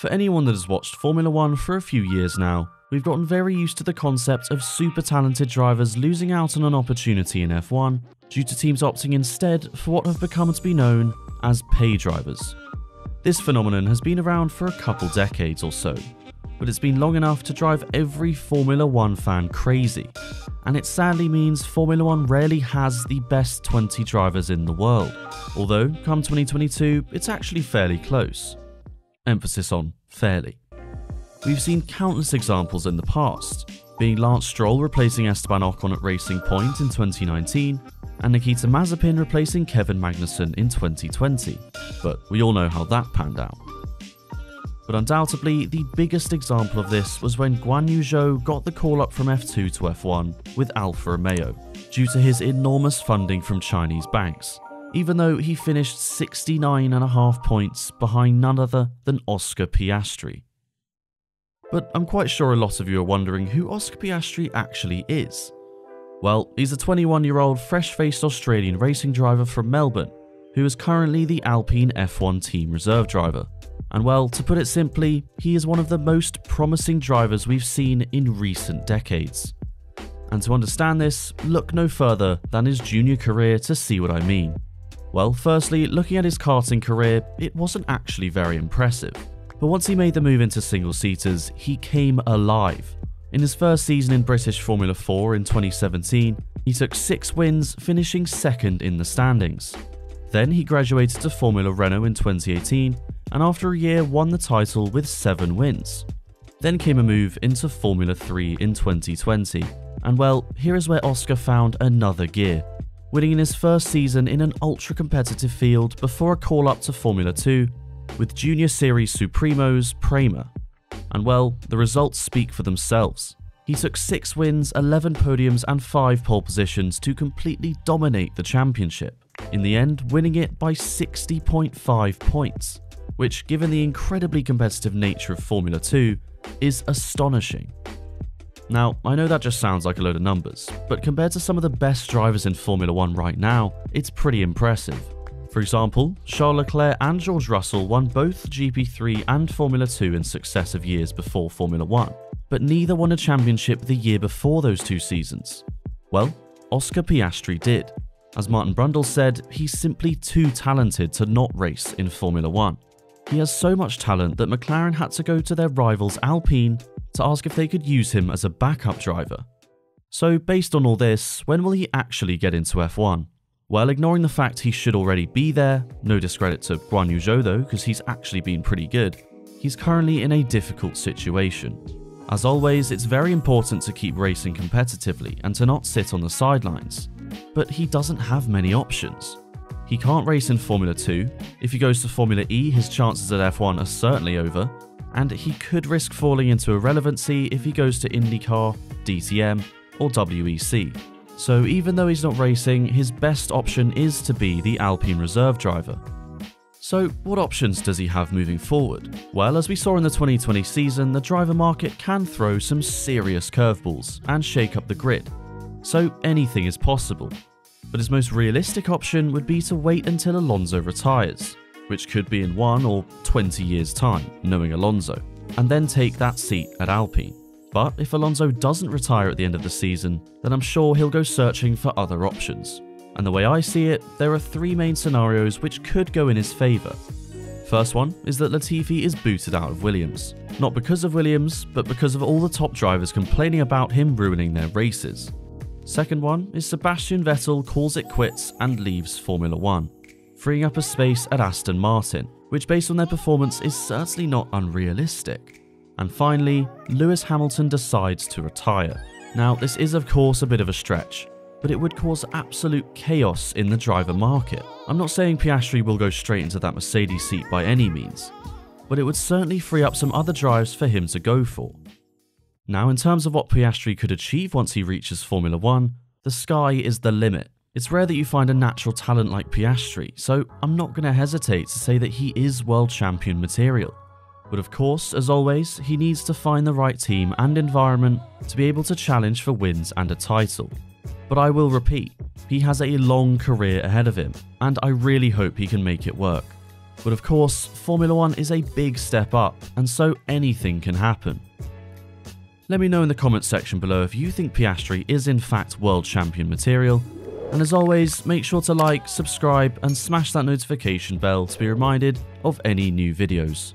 For anyone that has watched Formula 1 for a few years now, we've gotten very used to the concept of super talented drivers losing out on an opportunity in F1 due to teams opting instead for what have become to be known as pay drivers. This phenomenon has been around for a couple decades or so, but it's been long enough to drive every Formula 1 fan crazy, and it sadly means Formula 1 rarely has the best 20 drivers in the world, although come 2022 it's actually fairly close. Emphasis on fairly. We've seen countless examples in the past, being Lance Stroll replacing Esteban Ocon at Racing Point in 2019, and Nikita Mazepin replacing Kevin Magnussen in 2020, but we all know how that panned out. But undoubtedly, the biggest example of this was when Guan Yu Zhou got the call up from F2 to F1 with Alfa Romeo, due to his enormous funding from Chinese banks, even though he finished 69.5 points behind none other than Oscar Piastri. But I'm quite sure a lot of you are wondering who Oscar Piastri actually is. Well, he's a 21-year-old fresh-faced Australian racing driver from Melbourne, who is currently the Alpine F1 team reserve driver. And well, to put it simply, he is one of the most promising drivers we've seen in recent decades. And to understand this, look no further than his junior career to see what I mean. Well, firstly, looking at his karting career, it wasn't actually very impressive. But once he made the move into single-seaters, he came alive. In his first season in British Formula 4 in 2017, he took 6 wins, finishing second in the standings. Then he graduated to Formula Renault in 2018, and after a year won the title with 7 wins. Then came a move into Formula 3 in 2020, and well, here is where Oscar found another gear, winning in his first season in an ultra-competitive field before a call-up to Formula 2 with Junior Series Supremo's Prema. And well, the results speak for themselves. He took 6 wins, 11 podiums and 5 pole positions to completely dominate the championship, in the end winning it by 60.5 points, which, given the incredibly competitive nature of Formula 2, is astonishing. Now, I know that just sounds like a load of numbers, but compared to some of the best drivers in Formula 1 right now, it's pretty impressive. For example, Charles Leclerc and George Russell won both GP3 and Formula 2 in successive years before Formula 1, but neither won a championship the year before those 2 seasons. Well, Oscar Piastri did. As Martin Brundle said, he's simply too talented to not race in Formula 1. He has so much talent that McLaren had to go to their rivals Alpine to ask if they could use him as a backup driver. So based on all this, when will he actually get into F1? Well, ignoring the fact he should already be there, no discredit to Guan Yu Zhou though, because he's actually been pretty good, he's currently in a difficult situation. As always, it's very important to keep racing competitively and to not sit on the sidelines. But he doesn't have many options. He can't race in Formula 2, if he goes to Formula E his chances at F1 are certainly over, and he could risk falling into irrelevancy if he goes to IndyCar, DTM or WEC. So even though he's not racing, his best option is to be the Alpine reserve driver. So what options does he have moving forward? Well, as we saw in the 2020 season, the driver market can throw some serious curveballs and shake up the grid. So anything is possible. But his most realistic option would be to wait until Alonso retires, which could be in 1 or 20 years' time, knowing Alonso, and then take that seat at Alpine. But if Alonso doesn't retire at the end of the season, then I'm sure he'll go searching for other options. And the way I see it, there are 3 main scenarios which could go in his favour. First one is that Latifi is booted out of Williams. Not because of Williams, but because of all the top drivers complaining about him ruining their races. Second one is Sebastian Vettel calls it quits and leaves Formula 1, freeing up a space at Aston Martin, which based on their performance is certainly not unrealistic. And finally, Lewis Hamilton decides to retire. Now, this is of course a bit of a stretch, but it would cause absolute chaos in the driver market. I'm not saying Piastri will go straight into that Mercedes seat by any means, but it would certainly free up some other drives for him to go for. Now, in terms of what Piastri could achieve once he reaches Formula 1, the sky is the limit. It's rare that you find a natural talent like Piastri, so I'm not going to hesitate to say that he is world champion material. But of course, as always, he needs to find the right team and environment to be able to challenge for wins and a title. But I will repeat, he has a long career ahead of him, and I really hope he can make it work. But of course, Formula 1 is a big step up, and so anything can happen. Let me know in the comments section below if you think Piastri is in fact world champion material, and as always, make sure to like, subscribe and smash that notification bell to be reminded of any new videos.